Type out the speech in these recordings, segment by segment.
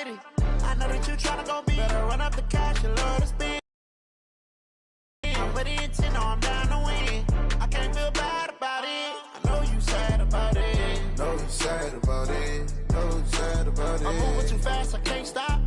litty. I know that you tryna go be. Better run up the cash, you love to spend. I'm with the intent, no, I'm down to win. I can't feel bad about it. I know you sad about it. Know you sad about it. Know you sad about it. I'm moving too fast, I can't stop.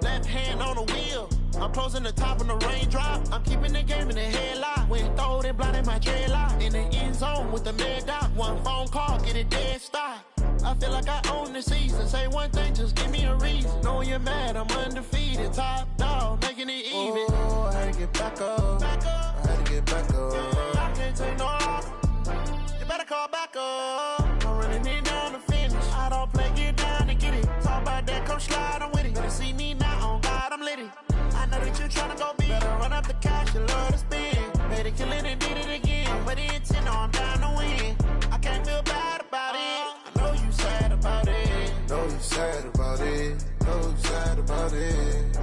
Left hand on the wheel. I'm closing the top of the raindrop. I'm keeping the game in the headlock. Went throwed and blinded my dreadlock. In the end zone with the mad dot. One phone call, get it dead stop. I feel like I own the season. Say one thing, just give me a reason. Knowing you're mad, I'm undefeated. Top dog, making it even. Oh, I had to get back up. I had to get back up. I can't take no loss. You better call back up. I'm running it down to finish. I don't play, get down and get it. Talk about that, come slide, I'm with it. Better see me now, on God, I'm litty. I know that you tryna go be. Better run up the cash, you love to spend. Made it, kill it, and did it again. But the intent, no, I'm down to win. I can't feel bad about it. I know you sad about it. Know you sad about it. Know you sad about it.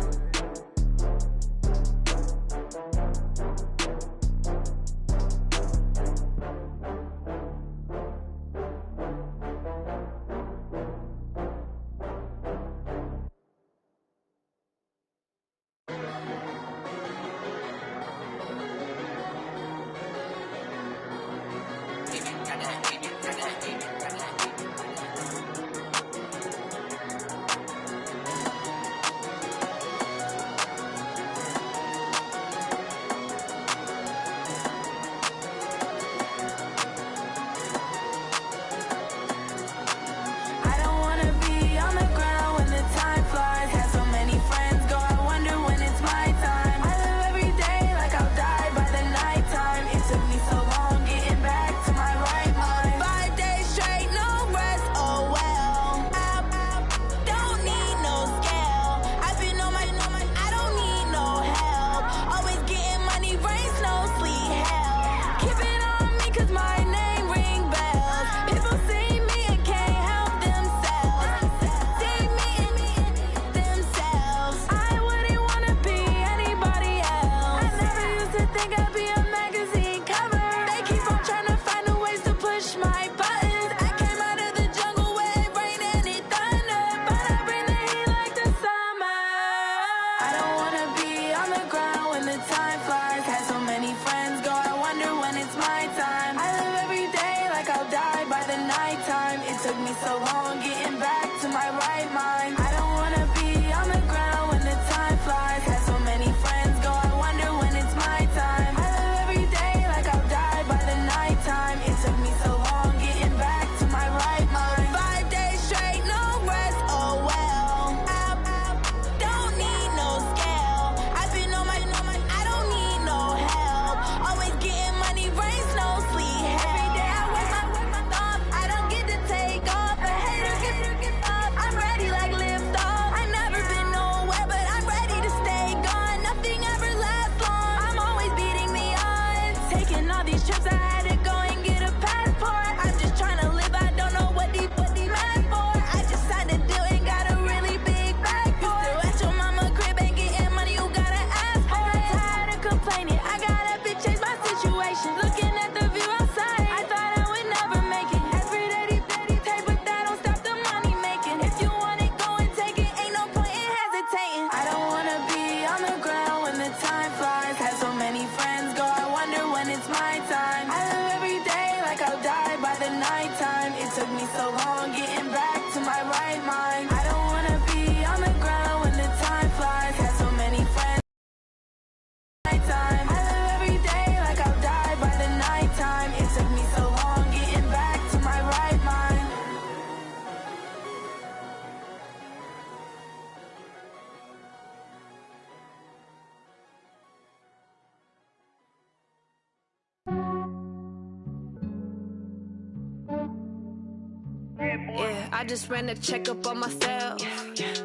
Yeah, I just ran a checkup on myself.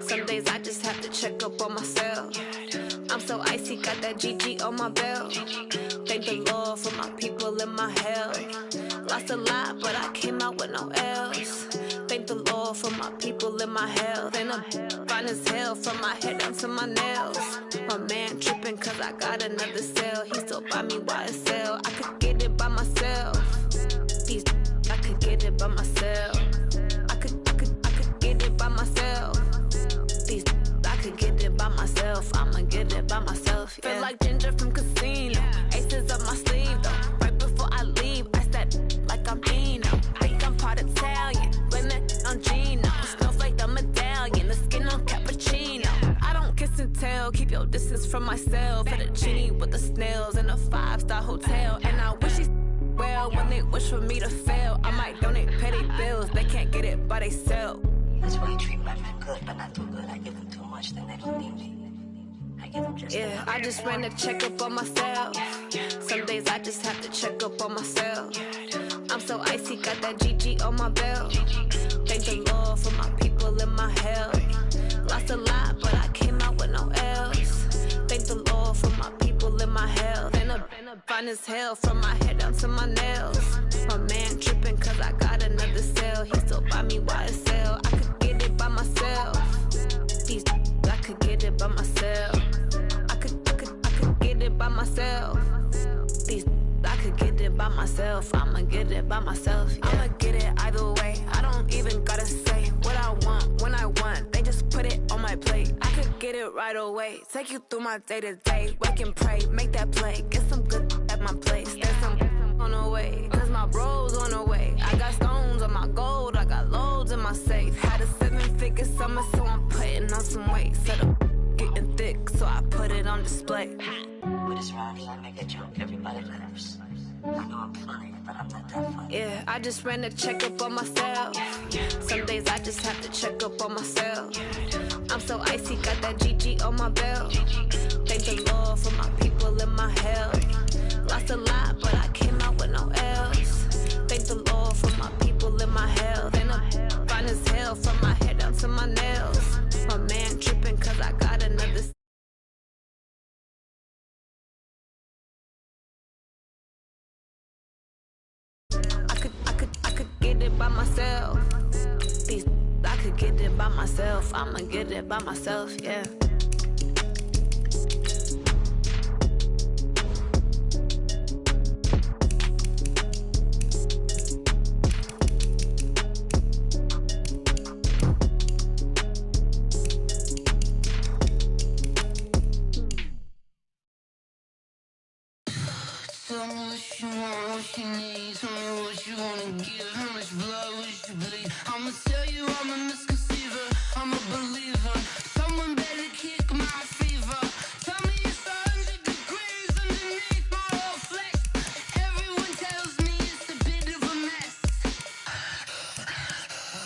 Some days I just have to check up on myself. I'm so icy, got that GG on my belt. Thank the Lord for my people and my health. Lost a lot, but I came out with no L's. Thank the Lord for my people and my health. And I'm fine as hell from my head down to my nails. My man tripping cause I got another cell. He still buy me YSL. I could get it by myself. These I could get it by myself. I could get it by myself. myself. I'ma get it by myself. Yeah. Feel like Ginger from Casino. Aces up my sleeve though. Right before I leave, I step like I'm Eno. Think I'm part Italian, blame that on Gino. Snowflake the medallion, the skin on cappuccino. I don't kiss and tell, keep your distance from myself. Fettuccine with the snails in a 5-star hotel. And I wish he's well when they wish for me to fail. I might donate petty bills, they can't get it by themselves. That's why you treat my friend good, but not too good. I give them too much, then they don't need me. I give them just enough. I just ran a checkup on myself. Some days I just have to check up on myself. I'm so icy, got that GG on my belt. Thank the Lord for my people in my health. Lost a lot, but I came out with no else. Thank the Lord for my people in my health. And a fine as hell from my head down to my nails. My man tripping cause I got another cell. He still buy me YSL. I could get it by myself. These I could get it by myself. I could get it by myself. These I could get it by myself. I'ma get it by myself. Yeah. I'ma get it either way. I don't even gotta say what I want when I want. They just put it on my plate. I could get it right away. Take you through my day to day. Wake and pray, make that play. Get some good at my place. There's some on the way, cause my bro's on the way. I got stones on my gold, I got loads in my safe. Had a 7-figure summer, so I'm putting on some weight. Set up getting thick, so I put it on display. With this round, I make a joke, everybody laughs. I know I'm funny, but I'm not that funny. Yeah, I just ran a checkup on myself. Some days I just have to check up on myself. I'm so icy, got that GG on my belt. Thank the Lord for my people in my health. Lost a lot, but I came out with no else. Thank the Lord for my people in my health. And I'm fine as hell from my head down to my nails. My man tripping cause I got another. I could get it by myself. These I could get it by myself. I'ma get it by myself, yeah. Tell me what you want, what you need. Tell me what you wanna give. How much blood would you bleed? I'ma tell you I'm a misconceiver. I'm a believer. Someone better kick my fever. Tell me it's 100 degrees underneath my whole flesh. Everyone tells me it's a bit of a mess.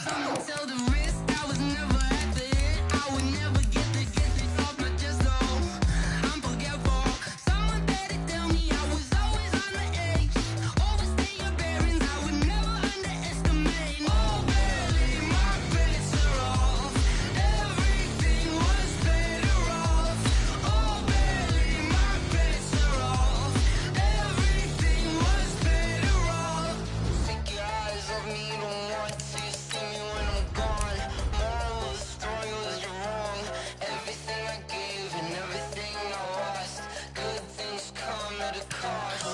I'ma tell the risk I was never at the end. I would never get this off my chest though. I'm forgetful. Someone better tell me I was always on the edge. Overstay your bearings, I would never underestimate. Oh barely, my bets are off. Everything was better off. Oh barely, my bets are off. Everything was better off. Take your eyes off me, don't want to see me when I'm gone. Moral of the story was you're wrong. Everything I gave and everything I lost. Good things come at a cost.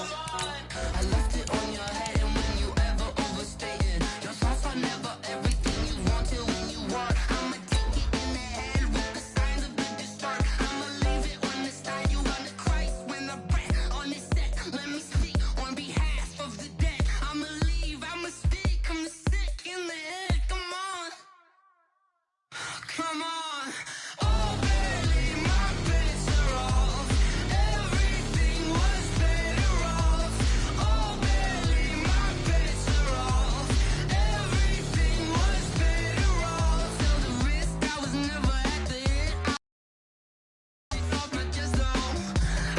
I left it on your head, and when you ever overstay it, your thoughts are never everything you wanted when you want. I'ma take it in the head with the signs of the distort. I'ma leave it on the side. You on the Christ when I pray on this set. Let me speak on behalf of the dead. I'ma leave, I'ma speak. I'm sick in the head. Come on, come on. Oh, barely, my bets are off. Everything was better off. Oh, barely, my bets are off. Everything was better off. Till the risk I was never at the end. It's off my chest though.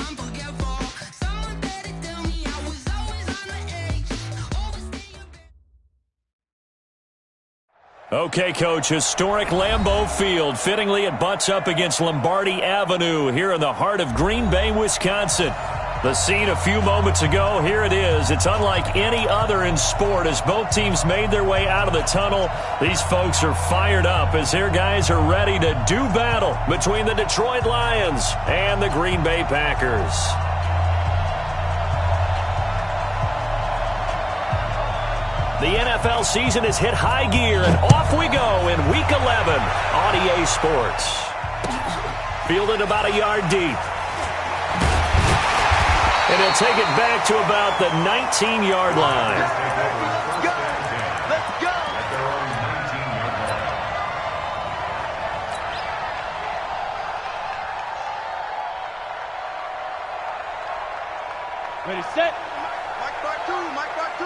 I'm forgetful. Someone better tell me I was always on the edge. Overstay your Okay, Coach, historic Lambeau Field. Fittingly, it butts up against Lombardi Avenue here in the heart of Green Bay, Wisconsin. The scene a few moments ago, here it is. It's unlike any other in sport as both teams made their way out of the tunnel. These folks are fired up as their guys are ready to do battle between the Detroit Lions and the Green Bay Packers. The NFL season has hit high gear, and off we go in Week 11 on EA Sports. Fielded about a yard deep. And he'll take it back to about the 19-yard line. Let's go. Ready, set. Mike Mark 2, Mike Mark 2.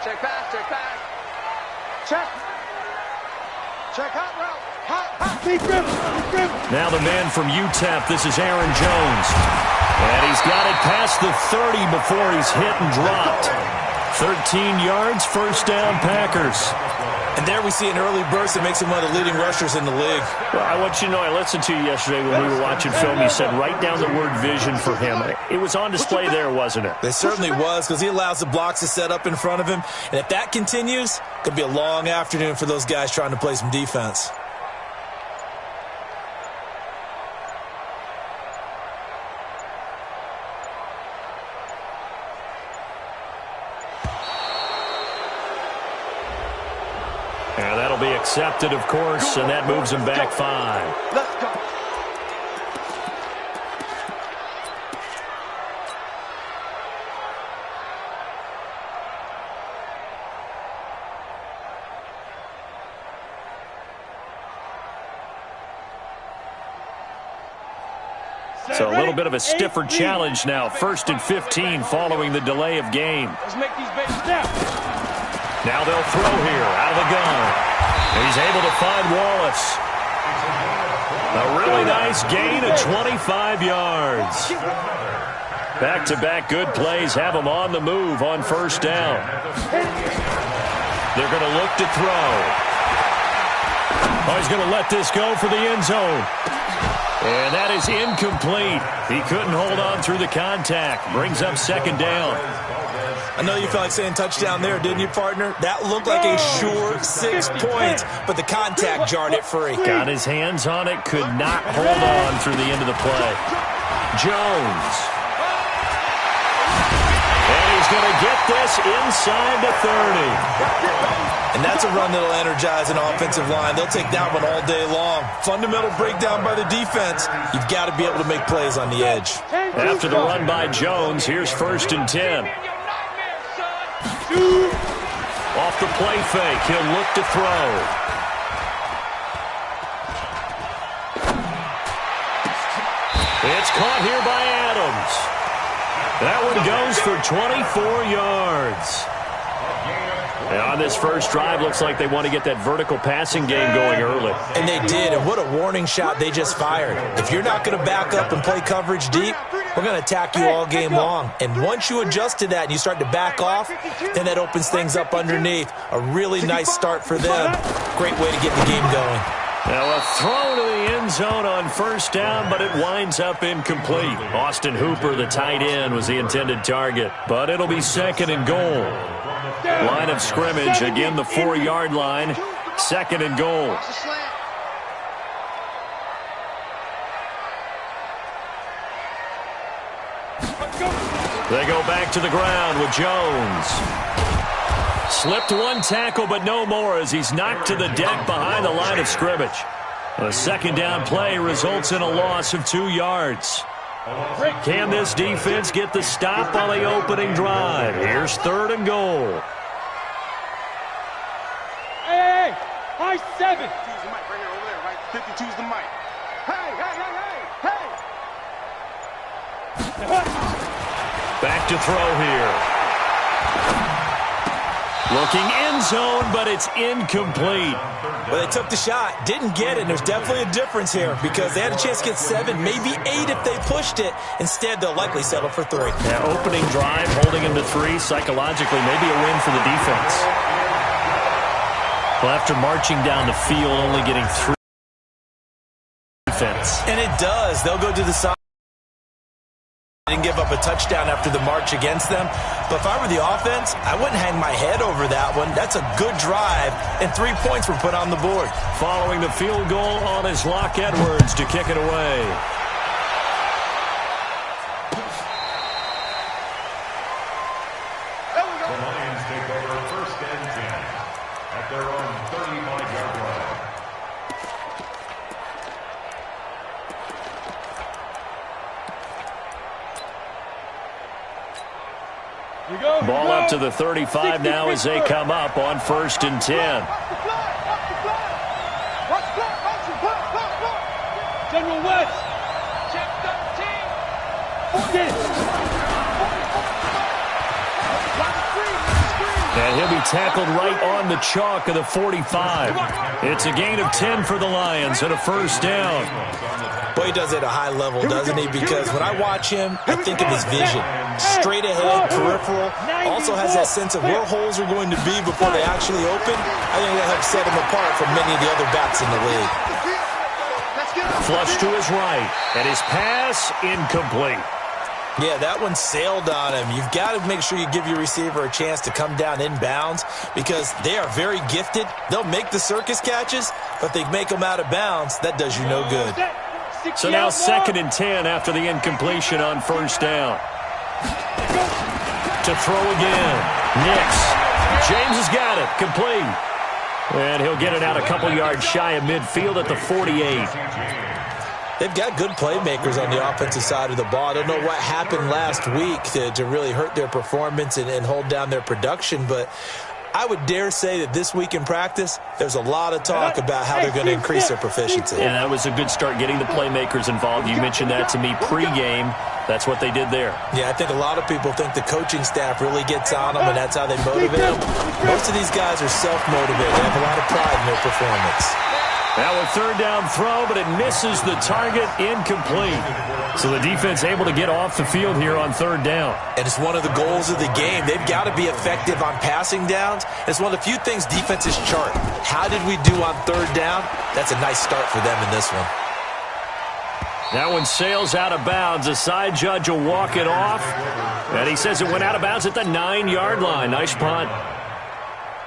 Check pass, check pass. Check. Check hot route. Hot. Keep grip. Now the man from UTEP, this is Aaron Jones. And he's got it past the 30 before he's hit and dropped. 13 yards, first down, Packers. And there we see an early burst that makes him one of the leading rushers in the league. Well, I want you to know, I listened to you yesterday when we were watching film. You said write down the word vision for him. It was on display there, wasn't it? It certainly was, because he allows the blocks to set up in front of him. And if that continues, it could be a long afternoon for those guys trying to play some defense. And that'll be accepted, of course, and that moves him back 5. Let's go. So a little bit of a stiffer challenge now. 1st and 15 following the delay of game. Let's make these babies snap. Now they'll throw here out of the gun. He's able to find Wallace. A really nice gain of 25 yards. Back-to-back good plays have him on the move on first down. They're going to look to throw. Oh, he's going to let this go for the end zone. And that is incomplete. He couldn't hold on through the contact. Brings up second down. I know you felt like saying touchdown there, didn't you, partner? That looked like a sure 6 points, but the contact jarred it free. Got his hands on it, could not hold on through the end of the play. Jones. And he's going to get this inside the 30. And that's a run that'll energize an offensive line. They'll take that one all day long. Fundamental breakdown by the defense. You've got to be able to make plays on the edge. After the run by Jones, here's 1st and 10. Off the play fake, he'll look to throw. It's caught here by Adams. That one goes for 24 yards. And on this first drive, looks like they want to get that vertical passing game going early. And they did, and what a warning shot they just fired. If you're not going to back up and play coverage deep, we're going to attack you all game long. And once you adjust to that and you start to back off, then that opens things up underneath. A really nice start for them. Great way to get the game going. Now a throw to the end zone on first down, but it winds up incomplete. Austin Hooper, the tight end, was the intended target. But it'll be 2nd and goal. Line of scrimmage, again the 4-yard line. 2nd and goal. They go back to the ground with Jones. Slipped one tackle, but no more as he's knocked to the deck behind the line of scrimmage. A second down play results in a loss of 2 yards. Can this defense get the stop on the opening drive? Here's 3rd and goal. Hey, high 7. Choose the mic right here over there, right? 52's the mic. Hey. Back to throw here. Looking end zone, but it's incomplete. Well, they took the shot, didn't get it, and there's definitely a difference here because they had a chance to get 7, maybe 8 if they pushed it. Instead, they'll likely settle for 3. Yeah, opening drive, holding him to 3, psychologically, maybe a win for the defense. Well, after marching down the field, only getting 3 defense. And it does. They'll go to the side and give up a touchdown after the march against them. But if I were the offense, I wouldn't hang my head over that one. That's a good drive, and 3 points were put on the board. Following the field goal on is Locke Edwards to kick it away. The Lions take over 1st and 10 at their own 35-yard line. Ball up to the 35 now as they come up on 1st and 10. General West. Check 13. And he'll be tackled right on the chalk of the 45. It's a gain of 10 for the Lions and a 1st down. Boy, he does it at a high level, doesn't he? Because when I watch him, I think of his vision. Straight ahead, peripheral. Also has that sense of where holes are going to be before they actually open. I think that helps set him apart from many of the other backs in the league. Flush to his right, and his pass incomplete. Yeah, that one sailed on him. You've got to make sure you give your receiver a chance to come down inbounds because they are very gifted. They'll make the circus catches, but they make them out of bounds. That does you no good. So now 2nd and 10 after the incompletion on 1st down. To throw again. Nix. James has got it. Complete. And he'll get it out a couple yards shy of midfield at the 48. They've got good playmakers on the offensive side of the ball. I don't know what happened last week to really hurt their performance and hold down their production, but I would dare say that this week in practice, there's a lot of talk about how they're going to increase their proficiency. And that was a good start getting the playmakers involved. You mentioned that to me pregame. That's what they did there. Yeah, I think a lot of people think the coaching staff really gets on them, and that's how they motivate them. Most of these guys are self-motivated. They have a lot of pride in their performance. Now a 3rd down throw, but it misses the target, incomplete. So the defense able to get off the field here on 3rd down. And it's one of the goals of the game. They've got to be effective on passing downs. It's one of the few things defenses chart. How did we do on 3rd down? That's a nice start for them in this one. That one sails out of bounds. The side judge will walk it off. And he says it went out of bounds at the 9-yard line. Nice punt.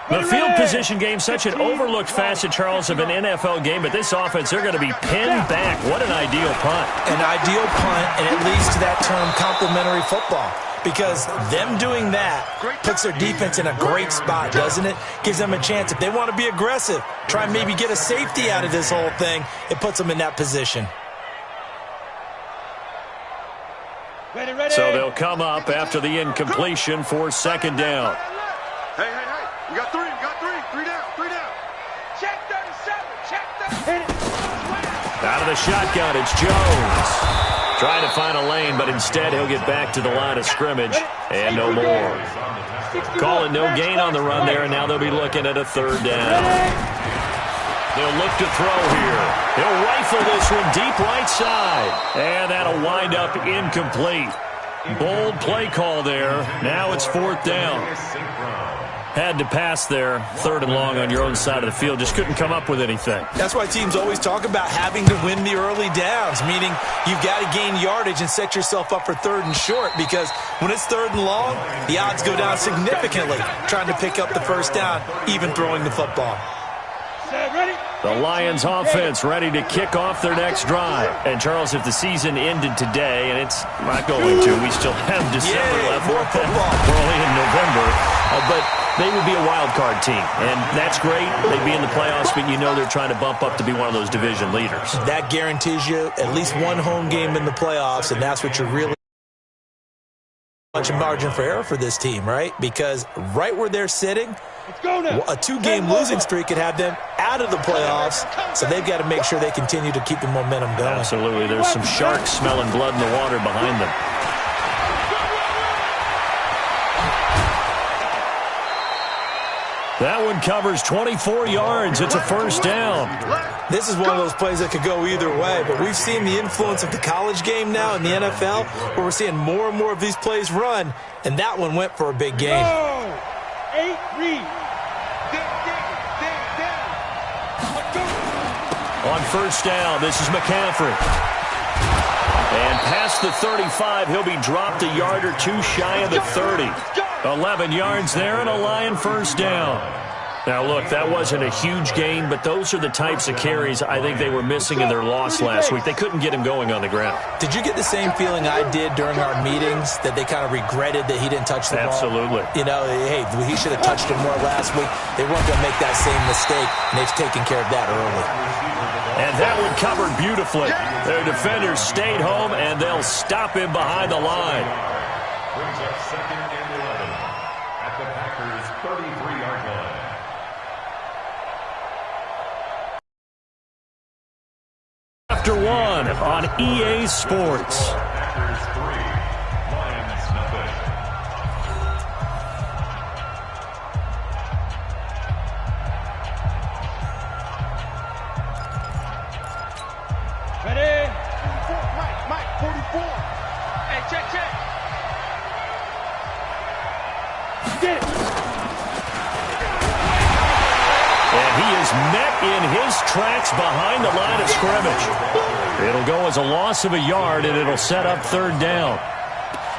The field position game, such an overlooked facet, Charles, of an NFL game, but this offense, they're going to be pinned back. What an ideal punt. An ideal punt, and it leads to that term complementary football. Because them doing that puts their defense in a great spot, doesn't it? Gives them a chance. If they want to be aggressive, try and maybe get a safety out of this whole thing, it puts them in that position. So they'll come up after the incompletion for 2nd down. Hey. We got three. Three down. Check 37. Check 37. Out of the shotgun, it's Jones. Trying to find a lane, but instead he'll get back to the line of scrimmage. And no more. Calling no gain on the run there, and now they'll be looking at a 3rd down. They'll look to throw here. He'll rifle this one deep right side. And that'll wind up incomplete. Bold play call there. Now it's 4th down. Had to pass there, 3rd and long on your own side of the field. Just couldn't come up with anything. That's why teams always talk about having to win the early downs, meaning you've got to gain yardage and set yourself up for 3rd and short, because when it's 3rd and long, the odds go down significantly trying to pick up the 1st down, even throwing the football. The Lions offense ready to kick off their next drive. And, Charles, if the season ended today, and it's not going to, we still have December left. More football. We're only in November. But they would be a wild card team, and that's great. They'd be in the playoffs, but you know they're trying to bump up to be one of those division leaders. That guarantees you at least one home game in the playoffs, and that's what you're really much margin for error for this team, right? Because right where they're sitting, a 2-game losing streak could have them out of the playoffs, so they've got to make sure they continue to keep the momentum going. Absolutely. There's some sharks smelling blood in the water behind them. That one covers 24 yards. It's a 1st down. This is one of those plays that could go either way, but we've seen the influence of the college game now in the NFL, where we're seeing more and more of these plays run, and that one went for a big gain. 8 read. On 1st down, this is McCaffrey. And past the 35, he'll be dropped a yard or two shy of the 30. 11 yards there and a Lion 1st down. Now, look, that wasn't a huge gain, but those are the types of carries I think they were missing in their loss last week. They couldn't get him going on the ground. Did you get the same feeling I did during our meetings, that they kind of regretted that he didn't touch the ball? Absolutely. You know, hey, he should have touched it more last week. They weren't going to make that same mistake, and they've taken care of that early. And that one covered beautifully. Their defenders stayed home, and they'll stop him behind the line. Brings up 2nd and 11. the Packers' 33-yard line. After one on EA Sports. Packers 3, Lions nothing. Ready? 44, Mike, 44. Hey, check. Get it. And he is met in his tracks behind the line of scrimmage. It'll go as a loss of a yard, and it'll set up third down.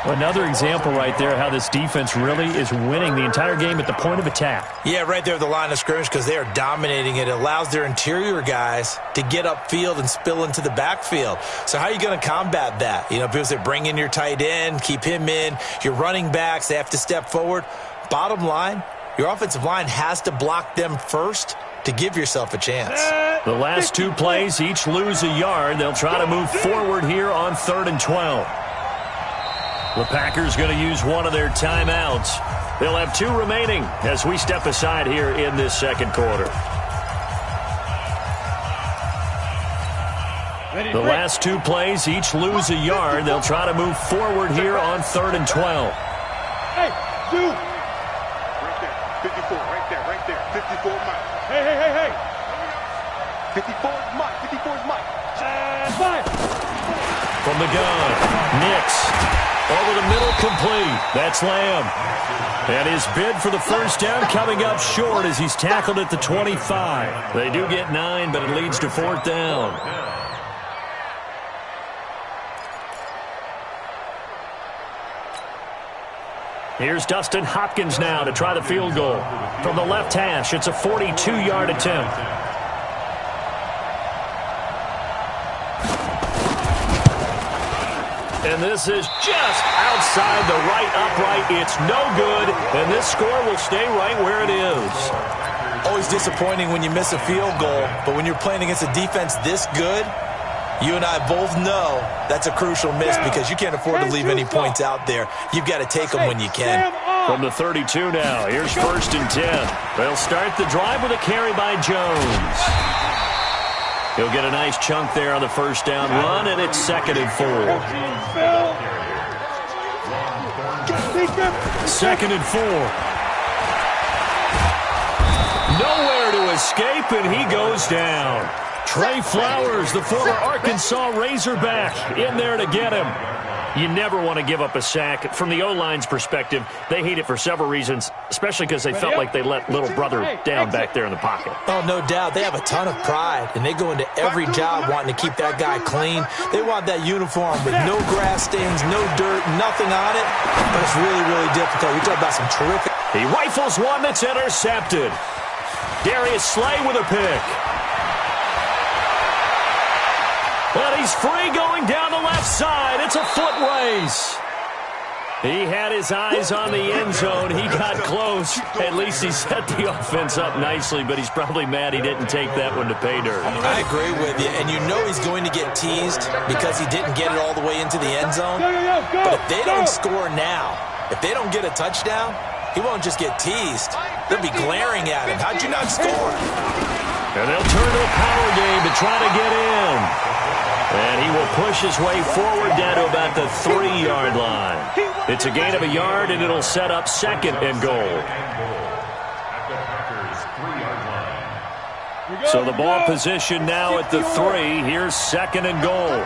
Another example right there how this defense really is winning the entire game at the point of attack. Yeah, right there at the line of scrimmage because they are dominating it. It allows their interior guys to get upfield and spill into the backfield. So how are you going to combat that? You know, because they bring in your tight end, keep him in. Your running backs, they have to step forward. Bottom line, your offensive line has to block them first to give yourself a chance. The last two plays each lose a yard. They'll try to move forward here on 3rd and 12. The Packers going to use one of their timeouts. They'll have 2 remaining as we step aside here in this second quarter. The last 2 plays each lose a yard. They'll try to move forward here on 3rd and 12. Hey, dude. Right there. 54, right there. 54 Mike. Hey. 54 is Mike. 54 is Mike. Fire. From the gun, Nix. Over the middle, complete. That's Lamb. And his bid for the first down coming up short as he's tackled at the 25. They do get 9, but it leads to 4th down. Here's Dustin Hopkins now to try the field goal. From the left hash, it's a 42-yard attempt. And this is just outside the right upright. It's no good, and this score will stay right where it is. Always disappointing when you miss a field goal, but when you're playing against a defense this good, you and I both know that's a crucial miss because you can't afford to leave any points out there. You've got to take them when you can. From the 32 now, here's 1st and 10. They'll start the drive with a carry by Jones. He'll get a nice chunk there on the first down run, and it's 2nd and 4. 2nd and 4. Nowhere to escape, and he goes down. Trey Flowers, the former Arkansas Razorback, in there to get him. You never want to give up a sack. From the O-line's perspective, they hate it for several reasons, especially because they felt like they let little brother down back there in the pocket. Oh, no doubt. They have a ton of pride, and they go into every job wanting to keep that guy clean. They want that uniform with no grass stains, no dirt, nothing on it, but it's really, really difficult. You're talking about some terrific... He rifles one that's intercepted. Darius Slay with a pick. But he's free going down the left side. It's a foot race. He had his eyes on the end zone. He got close. At least he set the offense up nicely, but he's probably mad he didn't take that one to pay dirt. I agree with you, and you know he's going to get teased because he didn't get it all the way into the end zone. But if they don't score now, if they don't get a touchdown, he won't just get teased. They'll be glaring at him. How'd you not score? And they'll turn to a power game to try to get in. And he will push his way forward down to about the 3-yard line. It's a gain of a yard, and it'll set up 2nd and goal. So the ball position now at the 3. Here's 2nd and goal.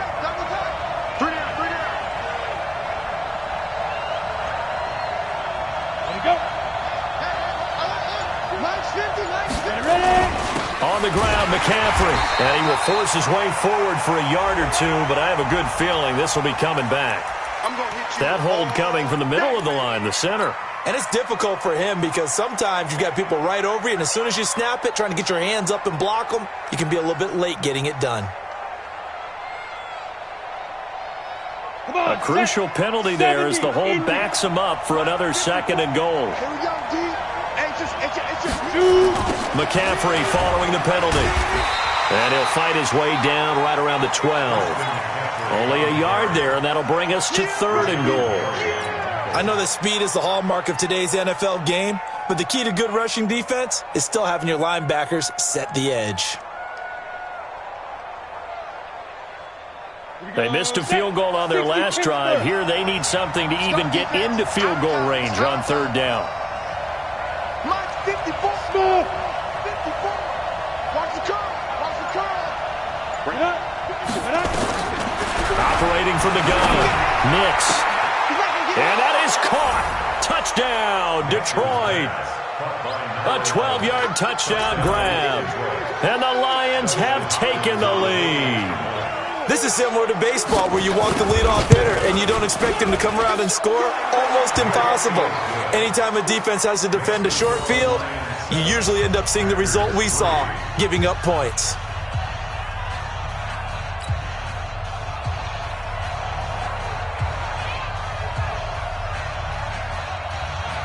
On the ground, McCaffrey. And he will force his way forward for a yard or 2, but I have a good feeling this will be coming back. That hold coming from the middle of the line, the center. And it's difficult for him because sometimes you've got people right over you, and as soon as you snap it, trying to get your hands up and block them, you can be a little bit late getting it done. A crucial penalty there as the hold backs him up for another 2nd and goal. McCaffrey following the penalty. And he'll fight his way down right around the 12. Only a yard there, and that'll bring us to 3rd and goal. I know that speed is the hallmark of today's NFL game, but the key to good rushing defense is still having your linebackers set the edge. They missed a field goal on their last drive. Here they need something to even get into field goal range on third down. Mike, 54. Smooth. 54. Watch the curl. Watch the curl. Bring it up. Operating from the gun. Nix. And that is caught. Touchdown, Detroit. A 12-yard touchdown grab. And the Lions have taken the lead. This is similar to baseball where you walk the leadoff hitter and you don't expect him to come around and score. Almost impossible. Anytime a defense has to defend a short field, you usually end up seeing the result we saw, giving up points.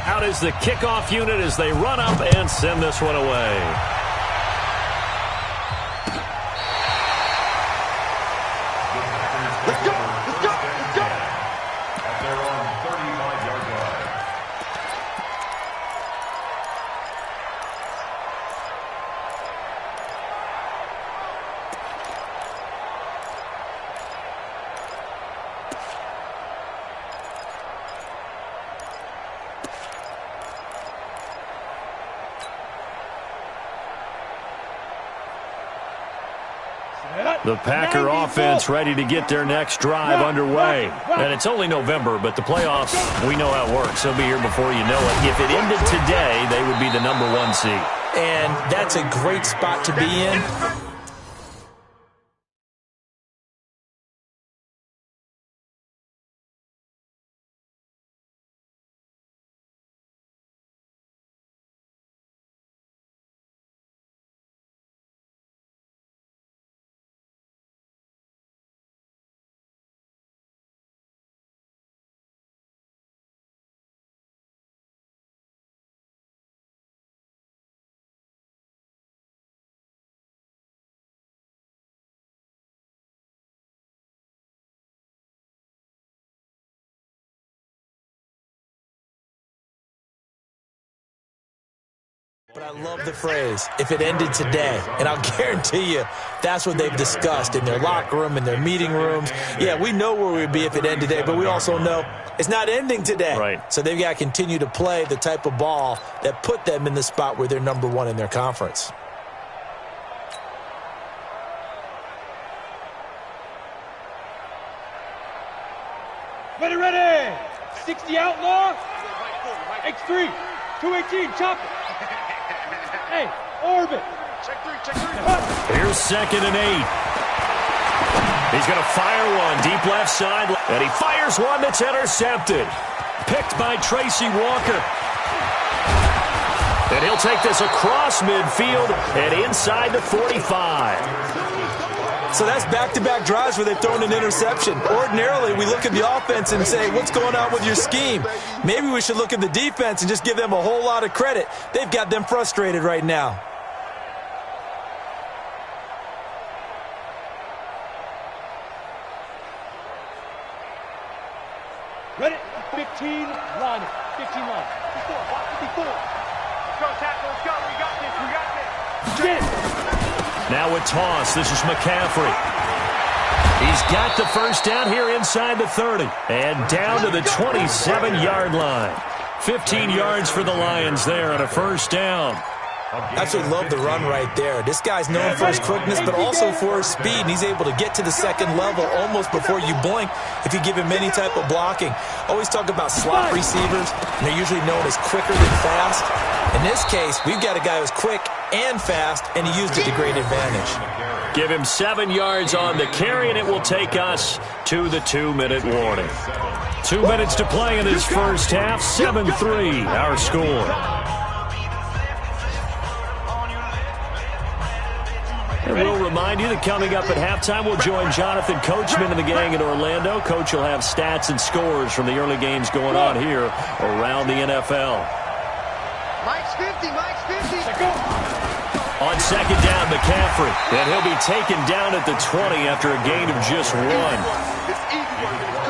Out is the kickoff unit as they run up and send this one away. Let's go. Let's go. Let's go. At their own 35-yard line. The Packer offense ready to get their next drive underway. And it's only November, but the playoffs, we know how it works. They'll be here before you know it. If it ended today, they would be the #1 seed. And that's a great spot to be in. But I love the phrase, if it ended today. And I'll guarantee you that's what they've discussed in their locker room, in their meeting rooms. Yeah, we know where we'd be if it ended today, but we also know it's not ending today. Right. So they've got to continue to play the type of ball that put them in the spot where they're #1 in their conference. Ready, ready. 60 outlaw. X3. 218, chop it. Hey, orbit. Check three. Here's 2nd and 8. He's going to fire one deep left side, and he fires one that's intercepted. Picked by Tracy Walker. And he'll take this across midfield and inside the 45. So that's back-to-back drives where they've thrown an interception. Ordinarily, we look at the offense and say, what's going on with your scheme? Maybe we should look at the defense and just give them a whole lot of credit. They've got them frustrated right now. Ready, 15, line it. 15 line. 54, watch 54. Let's go, tackle. Let's go. We got this. We got this. Get. Now a toss. This is McCaffrey. He's got the first down here inside the 30. And down to the 27-yard line. 15 yards for the Lions there on a first down. Absolutely love the run right there. This guy's known for his quickness, but also for his speed, and he's able to get to the second level almost before you blink if you give him any type of blocking. Always talk about slot receivers, and they're usually known as quicker than fast. In this case, we've got a guy who's quick and fast, and he used it to great advantage. Give him 7 yards on the carry, and it will take us to the 2-minute warning. 2 minutes to play in this first half. 7-3, our score. And we'll remind you that coming up at halftime, we'll join Jonathan Coachman and the gang in Orlando. Coach will have stats and scores from the early games going on here around the NFL. Mike's 50. Mike's 50. On second down, McCaffrey. And he'll be taken down at the 20 after a gain of just 1.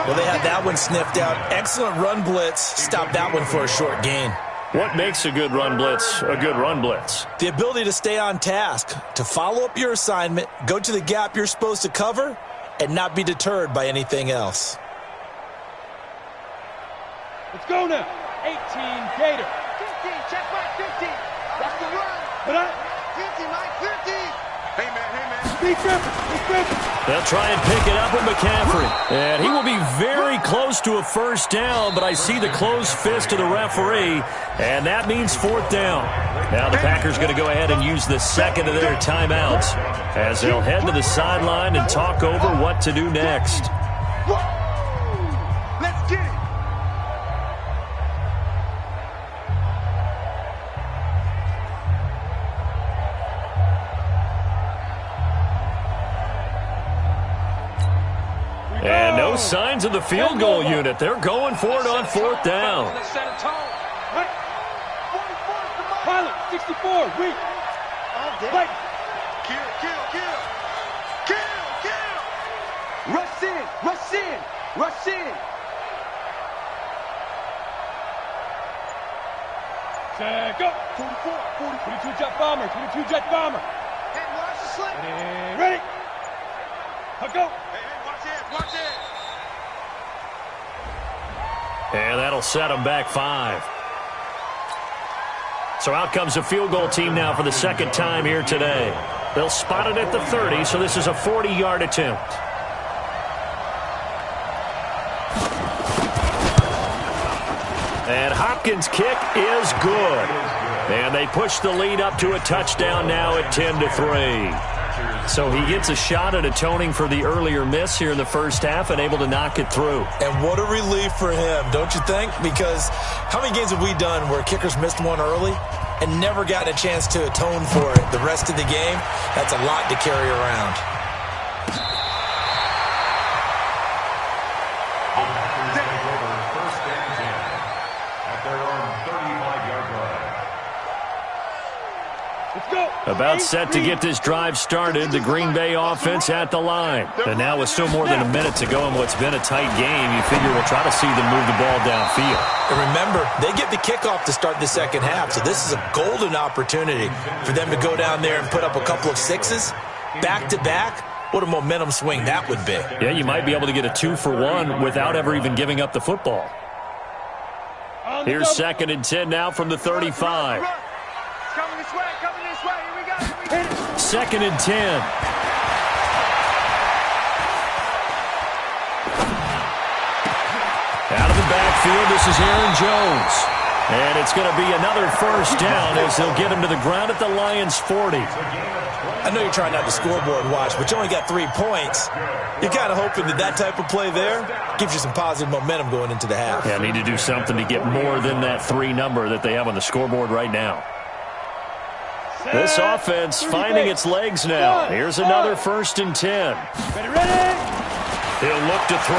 Well, they had that one sniffed out. Excellent run blitz. Stop that one for a short gain. What makes a good run blitz a good run blitz? The ability to stay on task, to follow up your assignment, go to the gap you're supposed to cover, and not be deterred by anything else. Let's go now. 18, Gator. 15, check back, 15. That's the run. Put up. 50, Mike, 50. Hey, man. Be careful. They'll try and pick it up with McCaffrey. And he will be very close to a first down, but I see the closed fist of the referee, and that means fourth down. Now the Packers going to go ahead and use the second of their timeouts as they'll head to the sideline and talk over what to do next. Let's get it. And no signs of the field goal unit. They're going for it on fourth down. Right. Pilot, 64, weak. Right. Kill. Rush in. Check up. 44, 22 jet bomber. Hey, watch the slip. And ready. Go. Hey, watch it. And that'll set them back 5. So out comes the field goal team now for the second time here today. They'll spot it at the 30, so this is a 40-yard attempt. And Hopkins' kick is good. And they push the lead up to a touchdown now at 10-3. So he gets a shot at atoning for the earlier miss here in the first half and able to knock it through. And what a relief for him, don't you think? Because how many games have we done where kickers missed one early and never gotten a chance to atone for it the rest of the game? That's a lot to carry around. First and 10 at their own 35-yard line. Let's go. About set to get this drive started, the Green Bay offense at the line. And now with still more than a minute to go in what's been a tight game, you figure we'll try to see them move the ball downfield. And remember, they get the kickoff to start the second half, so this is a golden opportunity for them to go down there and put up a couple of sixes back-to-back. What a momentum swing that would be. Yeah, you might be able to get a 2-for-1 without ever even giving up the football. Here's 2nd and 10 now from the 35. Coming this way. Here we go. 2nd and 10. Out of the backfield, this is Aaron Jones. And it's going to be another first down as they'll get him to the ground at the Lions' 40. I know you're trying not to scoreboard watch, but you only got 3 points. You're kind of hoping that type of play there gives you some positive momentum going into the half. Yeah, need to do something to get more than that 3 number that they have on the scoreboard right now. This offense finding its legs now. Here's another 1st and 10. Ready. He'll look to throw.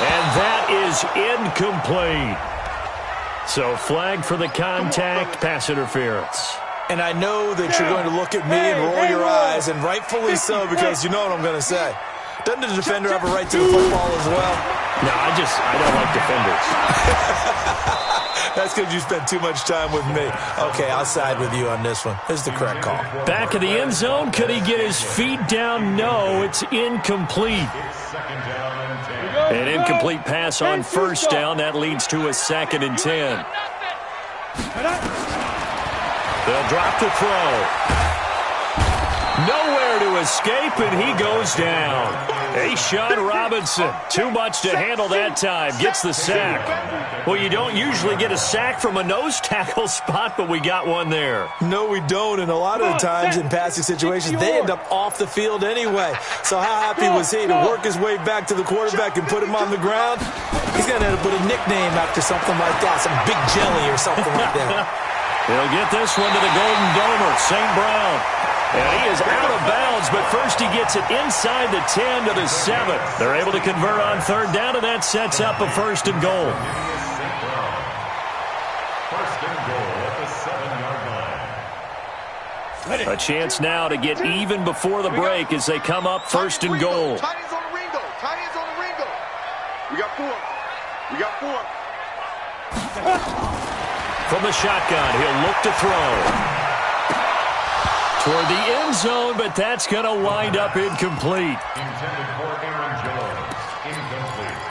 And that is incomplete. So flag for the contact, pass interference. And I know that you're going to look at me and roll your eyes, and rightfully so, because you know what I'm going to say. Doesn't the defender have a right to the football as well? No, I don't like defenders. That's because you spent too much time with me. Okay, I'll side with you on this one. This is the correct call. Back of the end zone. Could he get his feet down? No, it's incomplete. An incomplete pass on first down. That leads to a 2nd and 10. They'll drop the throw. Nowhere to escape, and he goes down. A'Shawn Robinson, too much to handle that time, gets the sack. Well, you don't usually get a sack from a nose tackle spot, but we got one there. No, we don't, and a lot of the times in passing situations, they end up off the field anyway. So how happy was he to work his way back to the quarterback and put him on the ground? He's going to end up with a nickname after something like that, some Big Jelly or something like that. He'll get this one to the Golden Domer, St. Brown. And he is out of bounds, but first he gets it inside the 10 to the 7. They're able to convert on 3rd down, and that sets up a 1st and goal. 1st and goal at the 7-yard line. A chance now to get even before the break as they come up 1st and goal. Tight ends on the ring, though. Tight ends on the ring. We got 4. From the shotgun, he'll look to throw. Toward the end zone, but that's going to wind up incomplete. Intended for Aaron Jones. Incomplete.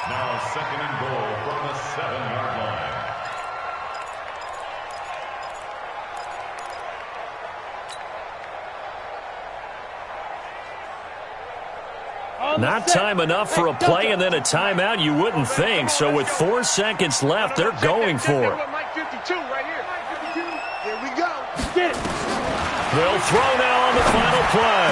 Now 2nd and goal from the 7-yard line. Not time enough for a play and then a timeout, you wouldn't think. So with 4 seconds left, they're going for it. Mike 52 right here. Here we go. They'll throw now on the final play.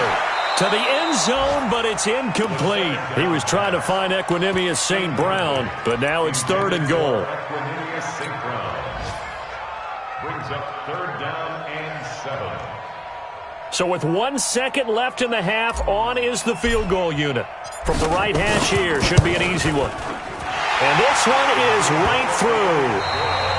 To the end zone, but it's incomplete. He was trying to find Equanimeous St. Brown, but now it's 3rd and goal. Equanimeous St. Brown brings up 3rd down and 7. So with 1 second left in the half, on is the field goal unit. From the right hash here, should be an easy one. And this one is right through.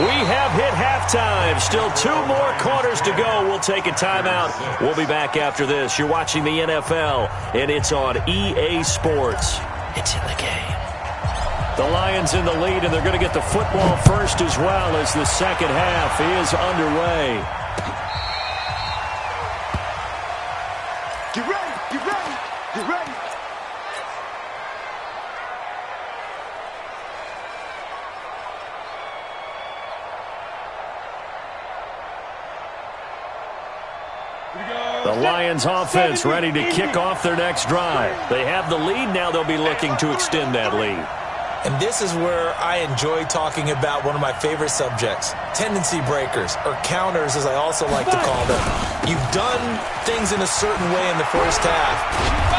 We have hit halftime. Still 2 more quarters to go. We'll take a timeout. We'll be back after this. You're watching the NFL, and it's on EA Sports. It's in the game. The Lions in the lead, and they're going to get the football first as well as the second half is underway. Get ready, get ready, get ready. The Lions offense ready to kick off their next drive. They have the lead. Now they'll be looking to extend that lead. And this is where I enjoy talking about one of my favorite subjects, tendency breakers, or counters as I also like to call them. You've done things in a certain way in the first half,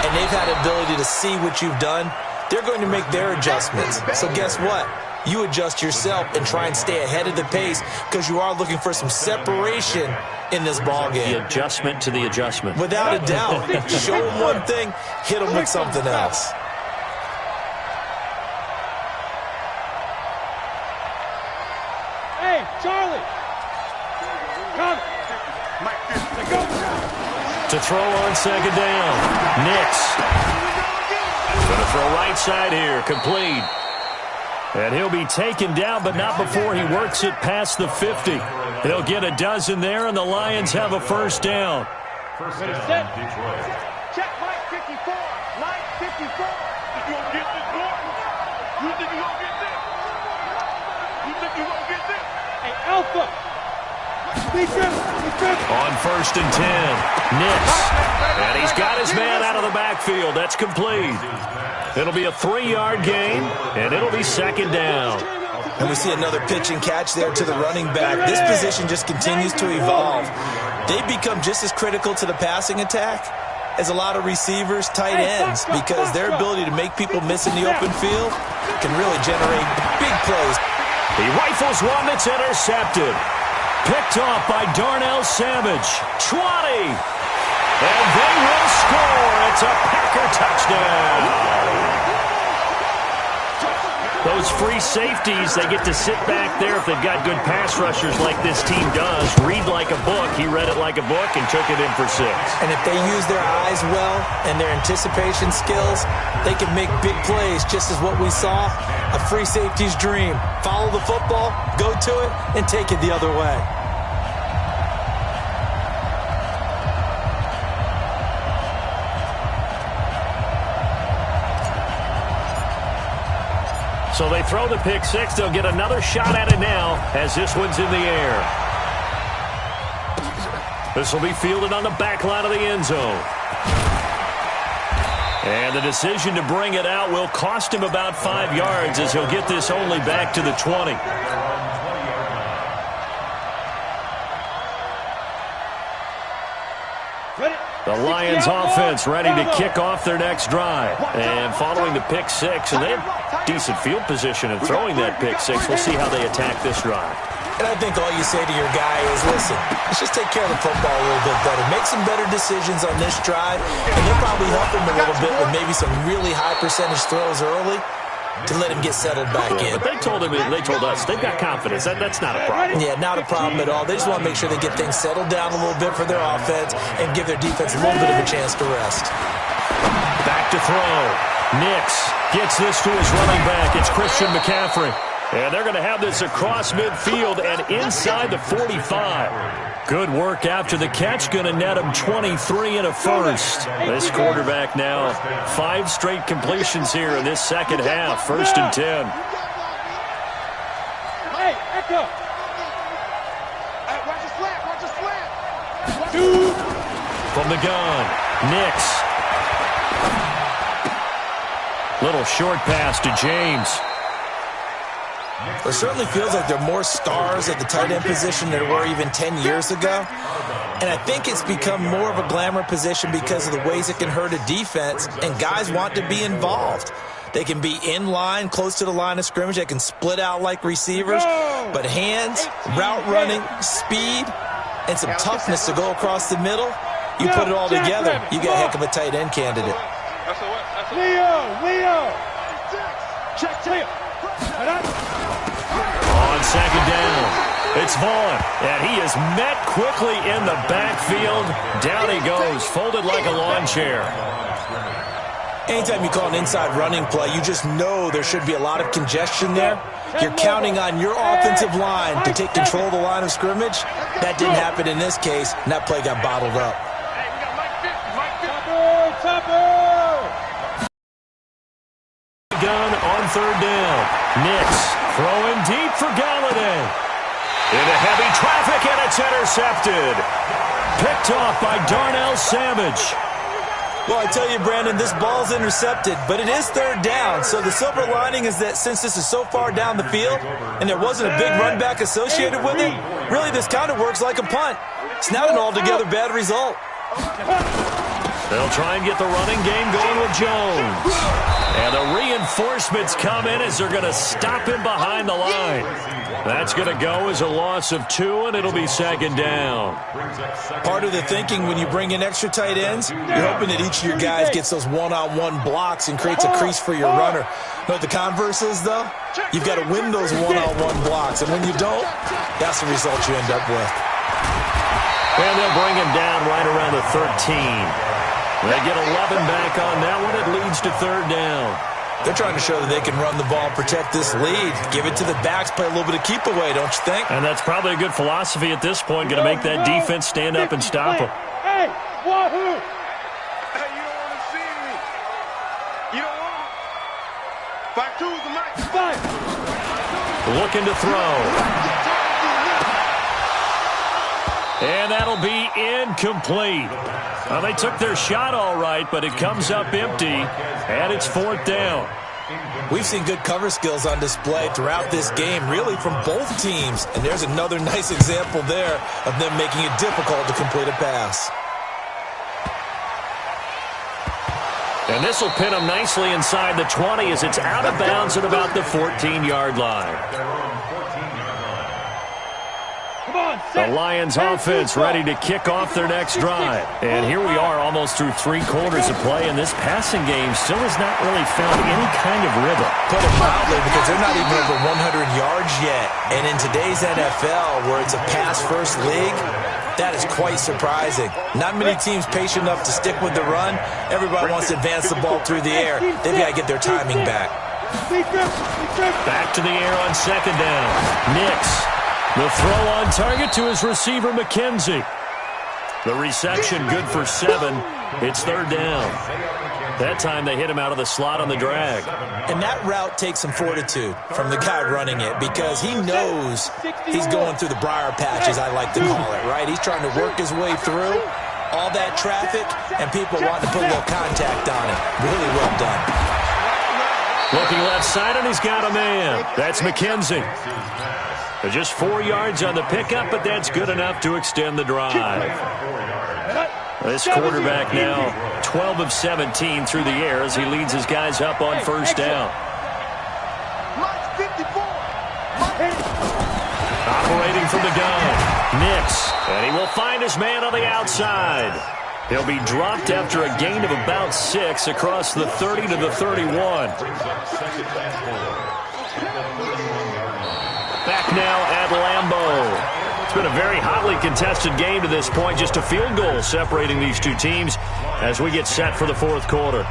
and they've had ability to see what you've done. They're going to make their adjustments. So guess what? You adjust yourself and try and stay ahead of the pace because you are looking for some separation in this ball game. The adjustment to the adjustment. Without a doubt. Show them one thing, hit them with something else. Hey, Charlie! Come! To throw on second down. Nix. Going to throw right side here. Complete. And he'll be taken down, but not before he works it past the 50. He'll get a dozen there, and the Lions have a first down. First down, Detroit. Check Mike 54. Mike 54. You gonna get this, boy? You think you gonna get this? You think you gonna get this? Hey, Alpha! On 1st and 10, Nix. And he's got his man out of the backfield. That's complete. It'll be a 3-yard gain, and it'll be second down. And we see another pitch and catch there to the running back. This position just continues to evolve. They become just as critical to the passing attack as a lot of receivers, tight ends, because their ability to make people miss in the open field can really generate big plays. He rifles one that's intercepted. Picked off by Darnell Savage. 20. And they will score. It's a Packer touchdown. Those free safeties, they get to sit back there if they've got good pass rushers like this team does. Read like a book. He read it like a book and took it in for 6. And if they use their eyes well and their anticipation skills, they can make big plays, just as what we saw, a free safety's dream. Follow the football, go to it, and take it the other way. So they throw the pick 6. They'll get another shot at it now as this one's in the air. This will be fielded on the back line of the end zone. And the decision to bring it out will cost him about 5 yards as he'll get this only back to the 20. The Lions offense ready to kick off their next drive. And following the pick 6, and they have decent field position in throwing that pick 6. We'll see how they attack this drive. And I think all you say to your guy is, listen, let's just take care of the football a little bit better. Make some better decisions on this drive, and they'll probably help him a little bit with maybe some really high percentage throws early to let him get settled back in. But they told us they've got confidence. That's not a problem. Yeah, not a problem at all. They just want to make sure they get things settled down a little bit for their offense and give their defense a little bit of a chance to rest. Back to throw. Nix. Gets this to his running back. It's Christian McCaffrey. And they're going to have this across midfield and inside the 45. Good work after the catch. Going to net him 23 and a first. This quarterback now 5 straight completions here in this second half. 1st and 10. Hey, Echo. Watch the slant. Watch the slant. From the gun, Nix. Little short pass to James. It certainly feels like there are more stars at the tight end position than there were even 10 years ago. And I think it's become more of a glamour position because of the ways it can hurt a defense, and guys want to be involved. They can be in line, close to the line of scrimmage. They can split out like receivers. But hands, route running, speed, and some toughness to go across the middle, you put it all together, you get a heck of a tight end candidate. Leo. Check. On second down, it's Vaughn, and he is met quickly in the backfield. Down he goes, folded like a lawn chair. Anytime you call an inside running play, you just know there should be a lot of congestion there. You're counting on your offensive line to take control of the line of scrimmage. That didn't happen in this case, and that play got bottled up. Gun on 3rd down. Nix throwing deep for Galladay. Into heavy traffic, and it's intercepted. Picked off by Darnell Savage. Well, I tell you, Brandon, this ball's intercepted, but it is 3rd down. So the silver lining is that since this is so far down the field and there wasn't a big run back associated with it, really this kind of works like a punt. It's not an altogether bad result. They'll try and get the running game going with Jones. And the reinforcements come in as they're going to stop him behind the line. That's going to go as a loss of 2, and it'll be 2nd down. Part of the thinking when you bring in extra tight ends, you're hoping that each of your guys gets those one-on-one blocks and creates a crease for your runner. But the converse is, though, you've got to win those one-on-one blocks. And when you don't, that's the result you end up with. And they'll bring him down right around the 13. They get 11 back on that one. It leads to 3rd down. They're trying to show that they can run the ball and protect this lead. Give it to the backs, play a little bit of keep away, don't you think? And that's probably a good philosophy at this point. Going to make that defense stand up and stop them. Hey, Wahoo! Hey, you don't want to see me. You don't want to. 5-2 is the mic. Looking to throw. And that'll be incomplete. Well, they took their shot all right, but it comes up empty, and it's 4th down. We've seen good cover skills on display throughout this game, really from both teams. And there's another nice example there of them making it difficult to complete a pass. And this will pin them nicely inside the 20 as it's out of bounds at about the 14-yard line. The Lions offense ready to kick off their next drive. And here we are almost through 3 quarters of play, and this passing game still has not really found any kind of rhythm. Put it mildly, because they're not even over 100 yards yet. And in today's NFL, where it's a pass-first league, that is quite surprising. Not many teams patient enough to stick with the run. Everybody wants to advance the ball through the air. They've got to get their timing back. Back to the air on 2nd down. Nix. The throw on target to his receiver, McKenzie. The reception good for 7. It's 3rd down. That time they hit him out of the slot on the drag. And that route takes some fortitude from the guy running it, because he knows he's going through the briar patch, as I like to call it, right? He's trying to work his way through all that traffic and people wanting to put a little contact on it. Really well done. Looking left side, and he's got a man. That's McKenzie. Just 4 yards on the pickup, but that's good enough to extend the drive. This quarterback now 12 of 17 through the air as he leads his guys up on 1st down. Operating from the gun, Nix, and he will find his man on the outside. He'll be dropped after a gain of about 6 across the 30 to the 31. Back now at Lambeau. It's been a very hotly contested game to this point. Just a field goal separating these two teams as we get set for the 4th quarter.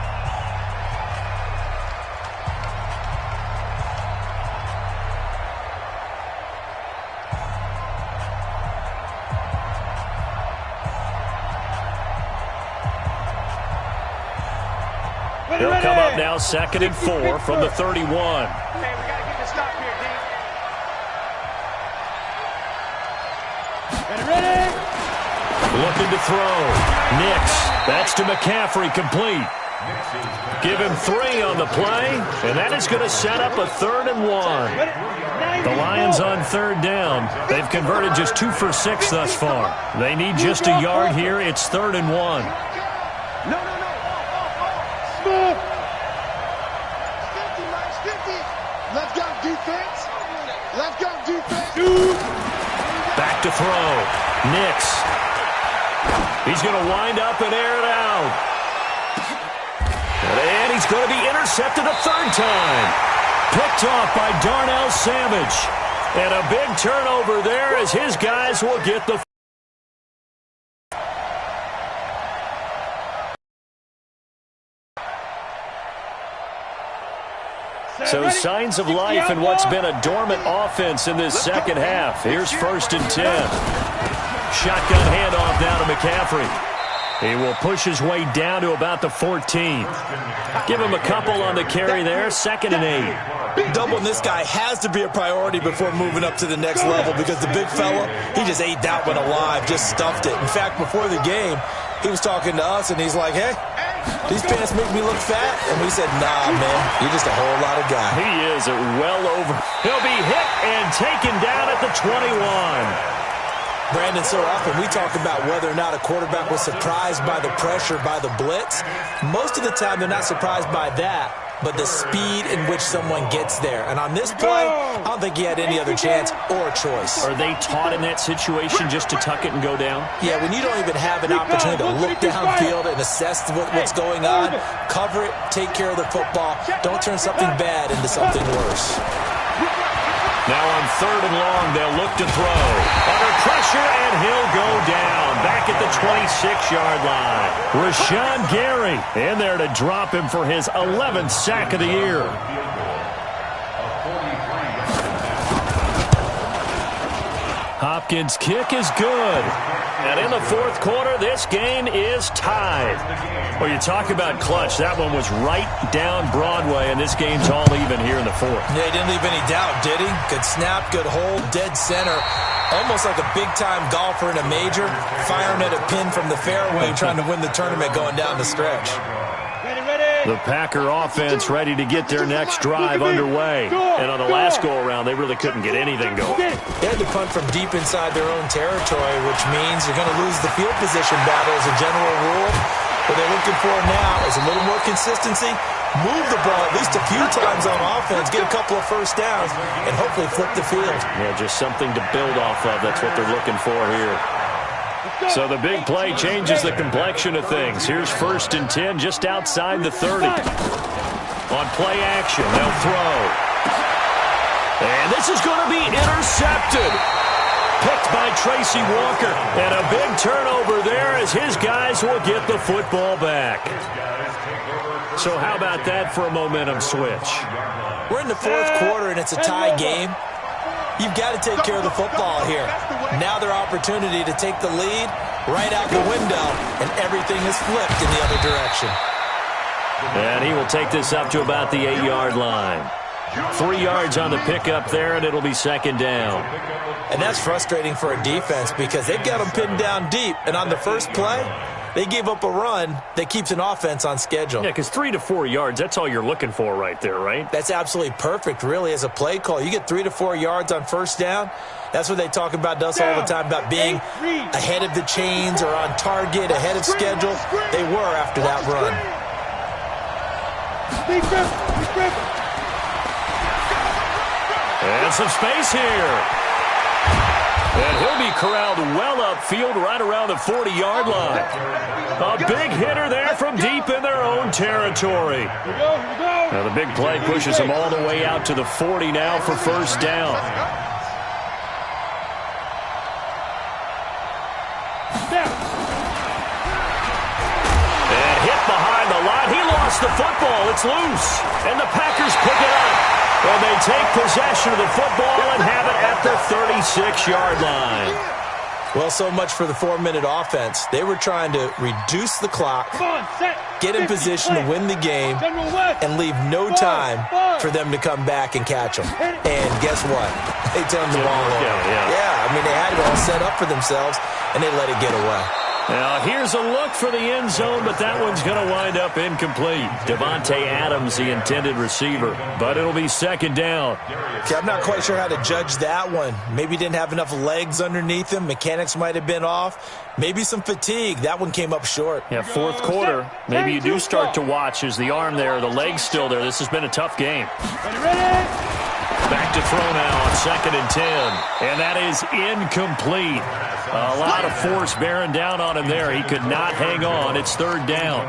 He'll come up now 2nd and 4 from the 31. Hey, we got to get this stop here, D. Ready? Looking to throw. Nix. That's to McCaffrey, complete. Give him 3 on the play, and that is going to set up a 3rd and 1. The Lions on 3rd down. They've converted just 2 for 6 thus far. They need just a yard here. It's 3rd and 1. No. Smooth. 50. Let's go, defense. Let's go, defense. Back to throw. Nix. He's going to wind up and air it out. And he's going to be intercepted a 3rd time. Picked off by Darnell Savage. And a big turnover there as his guys will get the... So signs of life in what's been a dormant offense in this second half. Here's 1st and 10. Shotgun handoff down to McCaffrey. He will push his way down to about the 14. Give him a couple on the carry there. 2nd and 8. Doubling this guy has to be a priority before moving up to the next level because the big fella, he just ate that one alive, just stuffed it. In fact, before the game, he was talking to us, and he's like, hey, these pants make me look fat. And we said, nah, man, you're just a whole lot of guy. He is well over. He'll be hit and taken down at the 21. Brandon, so often we talk about whether or not a quarterback was surprised by the pressure, by the blitz. Most of the time, they're not surprised by that, but the speed in which someone gets there. And on this play, I don't think he had any other chance or choice. Are they taught in that situation just to tuck it and go down? Yeah, when you don't even have an opportunity to look downfield and assess what's going on, cover it, take care of the football. Don't turn something bad into something worse. Now on 3rd and long, they'll look to throw. Under pressure, and he'll go down. Back at the 26-yard line. Rashawn Gary in there to drop him for his 11th sack of the year. Hopkins' kick is good. And in the 4th quarter, this game is tied. Well, you talk about clutch. That one was right down Broadway, and this game's all even here in the 4th. Yeah, he didn't leave any doubt, did he? Good snap, good hold, dead center. Almost like a big-time golfer in a major, firing at a pin from the fairway, trying to win the tournament going down the stretch. The Packer offense ready to get their next drive underway. And on the last go-around, they really couldn't get anything going. They had to punt from deep inside their own territory, which means you're going to lose the field position battle as a general rule. What they're looking for now is a little more consistency, move the ball at least a few times on offense, get a couple of first downs, and hopefully flip the field. Yeah, just something to build off of. That's what they're looking for here. So the big play changes the complexion of things. Here's 1st and 10 just outside the 30. On play action, they'll throw. And this is going to be intercepted. Picked by Tracy Walker. And a big turnover there as his guys will get the football back. So how about that for a momentum switch? We're in the 4th quarter and it's a tie game. You've got to take care of the football here. Now their opportunity to take the lead right out the window, and everything is flipped in the other direction. And he will take this up to about the 8-yard line. 3 yards on the pickup there, and it'll be 2nd down. And that's frustrating for a defense because they've got them pinned down deep, and on the first play, they gave up a run that keeps an offense on schedule. Yeah, because 3 to 4 yards, that's all you're looking for right there, right? That's absolutely perfect, really, as a play call. You get 3 to 4 yards on first down. That's what they talk about us all the time, about being ahead of the chains or on target, ahead of schedule. They were after that run. And some space here. And he'll be corralled well upfield right around the 40-yard line. A big hitter there from deep in their own territory. Now the big play pushes them all the way out to the 40 now for 1st down. And hit behind the line. He lost the football. It's loose. And the Packers pick it up. And they take possession of the football and have it at the 36-yard line. Well, so much for the 4-minute offense. They were trying to reduce the clock, get in position to win the game, and leave no time for them to come back and catch them. And guess what? They turned the ball over. Yeah, I mean, they had it all set up for themselves, and they let it get away. Now, here's a look for the end zone, but that one's going to wind up incomplete. Devontae Adams, the intended receiver, but it'll be second down. Okay, I'm not quite sure how to judge that one. Maybe didn't have enough legs underneath him. Mechanics might have been off. Maybe some fatigue. That one came up short. Yeah, fourth quarter. Maybe you do start to watch as the arm there, the leg's still there. This has been a tough game. Back to throw now on 2nd and 10. And that is incomplete. A lot of force bearing down on him there. He could not hang on. It's 3rd down.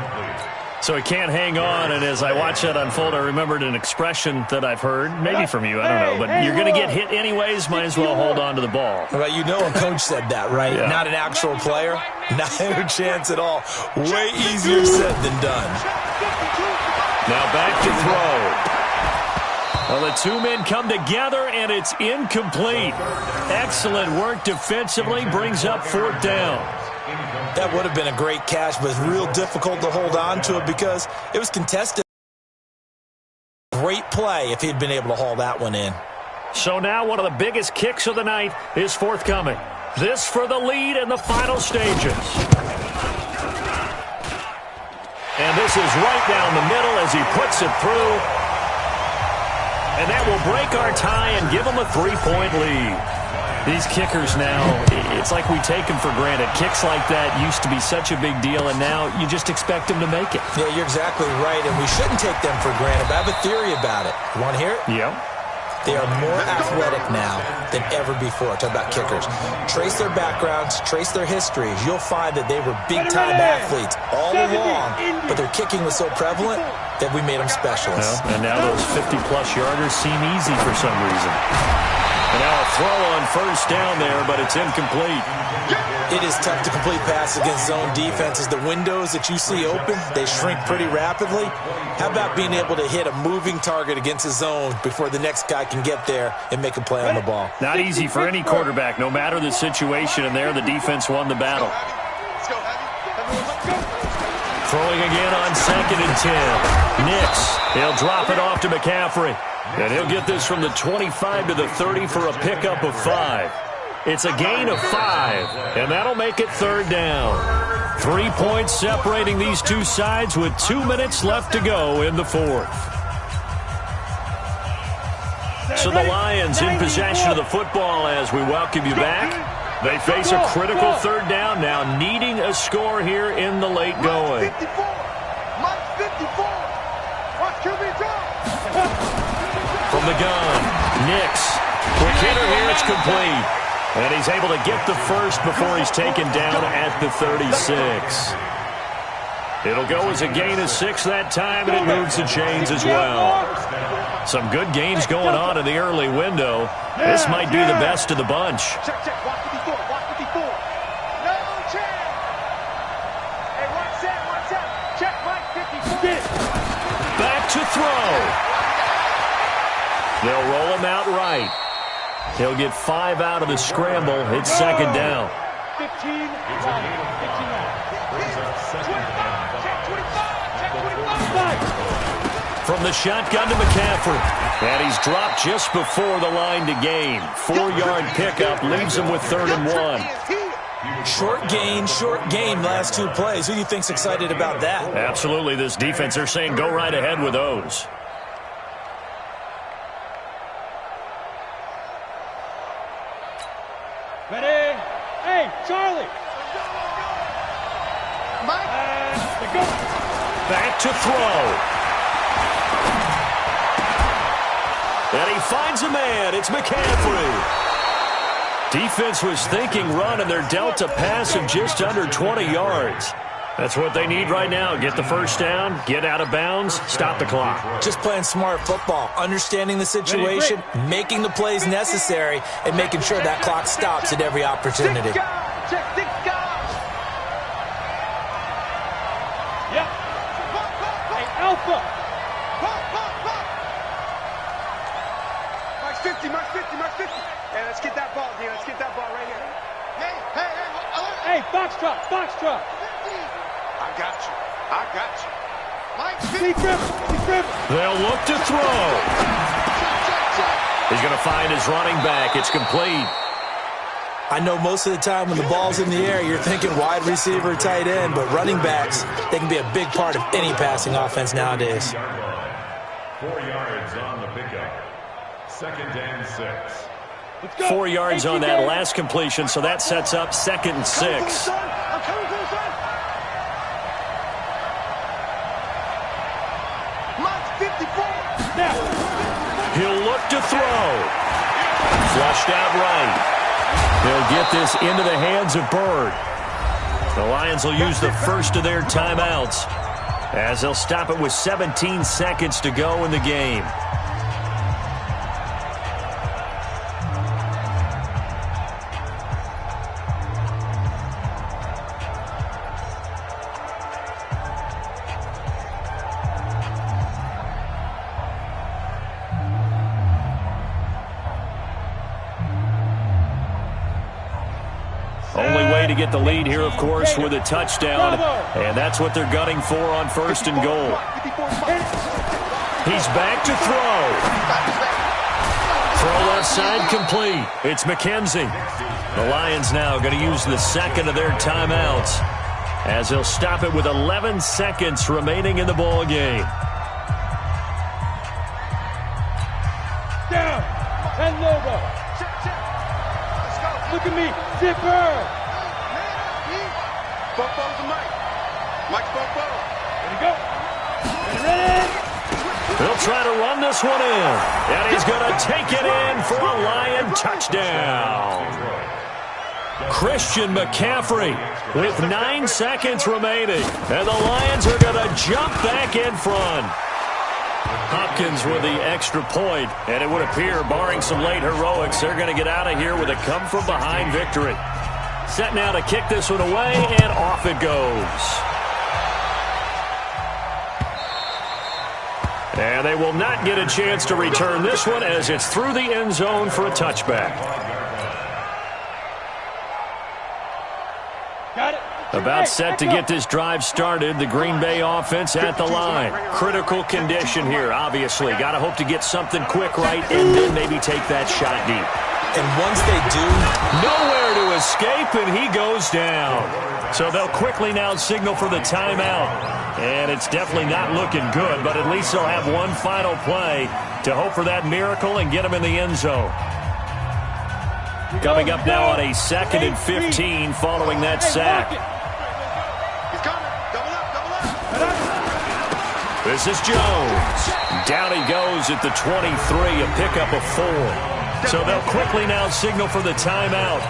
So he can't hang on, and as I watch that unfold, I remembered an expression that I've heard, maybe from you, I don't know, but you're going to get hit anyways, might as well hold on to the ball. Well, you know a coach said that, right? Yeah. Not an actual player. Not a chance at all. Way easier said than done. Now back to throw. Well, the two men come together, and it's incomplete. Excellent work defensively, brings up 4th down. That would have been a great catch, but it's real difficult to hold on to it because it was contested. Great play if he'd been able to haul that one in. So now one of the biggest kicks of the night is forthcoming. This for the lead in the final stages. And this is right down the middle as he puts it through. And that will break our tie and give them a 3-point lead. These kickers now, it's like we take them for granted. Kicks like that used to be such a big deal, and now you just expect them to make it. Yeah, you're exactly right, and we shouldn't take them for granted. But I have a theory about it. You want to hear it? Yeah. They are more athletic now than ever before. Talk about kickers. Trace their backgrounds, trace their histories. You'll find that they were big-time athletes all along, but their kicking was so prevalent that we made them specialists. Well, and now those 50-plus yarders seem easy for some reason. And now a throw on 1st down there, but it's incomplete. It is tough to complete pass against zone defenses. The windows that you see open, they shrink pretty rapidly. How about being able to hit a moving target against a zone before the next guy can get there and make a play on the ball? Not easy for any quarterback, no matter the situation, and there the defense won the battle. Throwing again on 2nd and 10. Nix, he'll drop it off to McCaffrey. And he'll get this from the 25 to the 30 for a pickup of 5. It's a gain of 5, and that'll make it 3rd down. 3 points separating these two sides with 2 minutes left to go in the 4th. So the Lions in possession of the football as we welcome you back. They face a critical 3rd down now, needing a score here in the late going. From the gun, Nix. Quick hitter here, it's complete. And he's able to get the first before he's taken down at the 36. It'll go as a gain of 6 that time, and it moves the chains as well. Some good games going on in the early window. This might be the best of the bunch. Back to throw. They'll roll him out right. He'll get 5 out of the scramble. It's 2nd down. 15, From the shotgun to McCaffrey. And he's dropped just before the line to gain. 4-yard pickup leaves him with 3rd and 1. Short gain, last 2 plays. Who do you think's excited about that? Absolutely, this defense, they're saying go right ahead with those. Ready? Hey, Charlie! Mike? Go. Back to throw. And he finds a man. It's McCaffrey. Defense was thinking run, and they're dealt a pass of just under 20 yards. That's what they need right now. Get the first down, get out of bounds, stop the clock. Just playing smart football, understanding the situation, making the plays necessary, and making sure that clock stops at every opportunity. Yep. Hey, Alpha. March 50, March 50, March 50. Hey, let's get that ball, D. Let's get that ball right here. Hey, box truck. I got you. He dribble. They'll look to throw. He's going to find his running back. It's complete. I know most of the time when the ball's in the air, you're thinking wide receiver, tight end, but running backs, they can be a big part of any passing offense nowadays. 4 yards on the pickup. 2nd and 6. 4 yards on that last completion, so that sets up 2nd and 6. He'll look to throw. Flushed out right. They'll get this into the hands of Byrd. The Lions will use the first of their timeouts as they'll stop it with 17 seconds to go in the game. Only way to get the lead here, of course, with a touchdown, and that's what they're gunning for on 1st and goal. He's back to throw. Throw left side complete. It's McKenzie. The Lions now going to use the second of their timeouts as they'll stop it with 11 seconds remaining in the ball game. Down. And logo. Look at me. Zipper. Bobo's the mic. Mike's Bobo. There you go. Ready. They'll try to run this one in. And he's going to take it in for a Lion touchdown. Christian McCaffrey with 9 seconds remaining. And the Lions are going to jump back in front. Hopkins with the extra point, and it would appear, barring some late heroics, they're going to get out of here with a come-from-behind victory. Set now to kick this one away, and off it goes. And they will not get a chance to return this one as it's through the end zone for a touchback. Got it. About set to get this drive started, the Green Bay offense at the line. Critical condition here, obviously. Got to hope to get something quick right and then maybe take that shot deep. And once they do, nowhere to escape, and he goes down. So they'll quickly now signal for the timeout. And it's definitely not looking good, but at least they'll have one final play to hope for that miracle and get him in the end zone. Coming up now on a 2nd and 15 following that sack. This is Jones. Down he goes at the 23, a pickup of 4. So they'll quickly now signal for the timeout.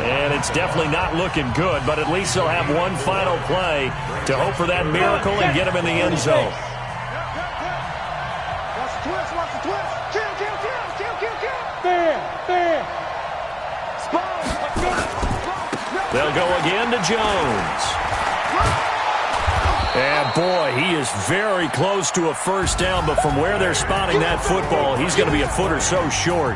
And it's definitely not looking good, but at least they'll have one final play to hope for that miracle and get him in the end zone. Watch the twist. Fair. They'll go again to Jones. And, boy, he is very close to a first down, but from where they're spotting that football, he's going to be a foot or so short.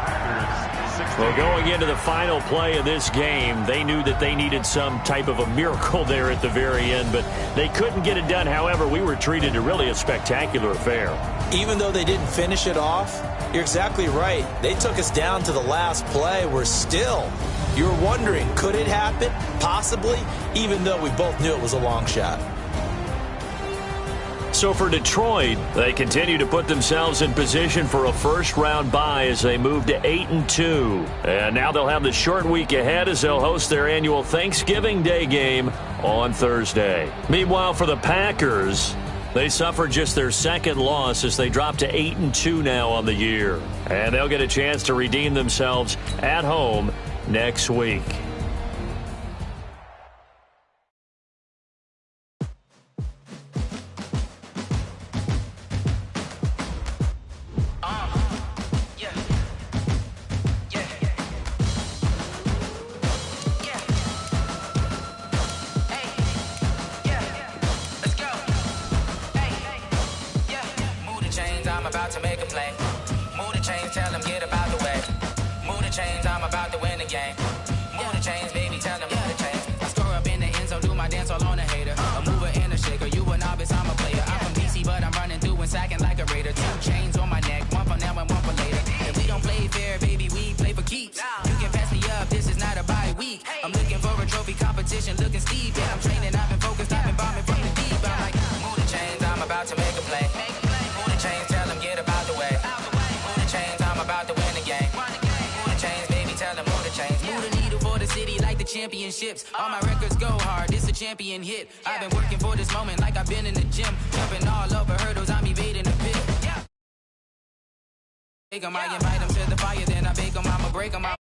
Well, going into the final play of this game, they knew that they needed some type of a miracle there at the very end, but they couldn't get it done. However, we were treated to really a spectacular affair. even though they didn't finish it off, you're exactly right. They took us down to the last play. We're still, you're wondering, could it happen? Possibly, even though we both knew it was a long shot. So for Detroit, they continue to put themselves in position for a first-round bye as they move to 8-2. And now they'll have the short week ahead as they'll host their annual Thanksgiving Day game on Thursday. Meanwhile, for the Packers, they suffered just their second loss as they drop to 8-2 now on the year. And they'll get a chance to redeem themselves at home next week. Tell them get about the way. Move the chains, I'm about to win the game. Move the chains, baby, tell them competition looking steep. Yeah, I'm training, I've been focused, I've been bombing from the deep. I'm like, move the chains, I'm about to make a play. Move the chains, tell them get about the way. Move the chains, I'm about to win the game. Move the chains, baby, tell them move the chains. Move the needle for the city like the championships. All my records go hard, this a champion hit. I've been working for this moment like I've been in the gym. Jumping all over hurdles, I'm evading the pit. I invite them to the fire, then I bake them, I'ma break them.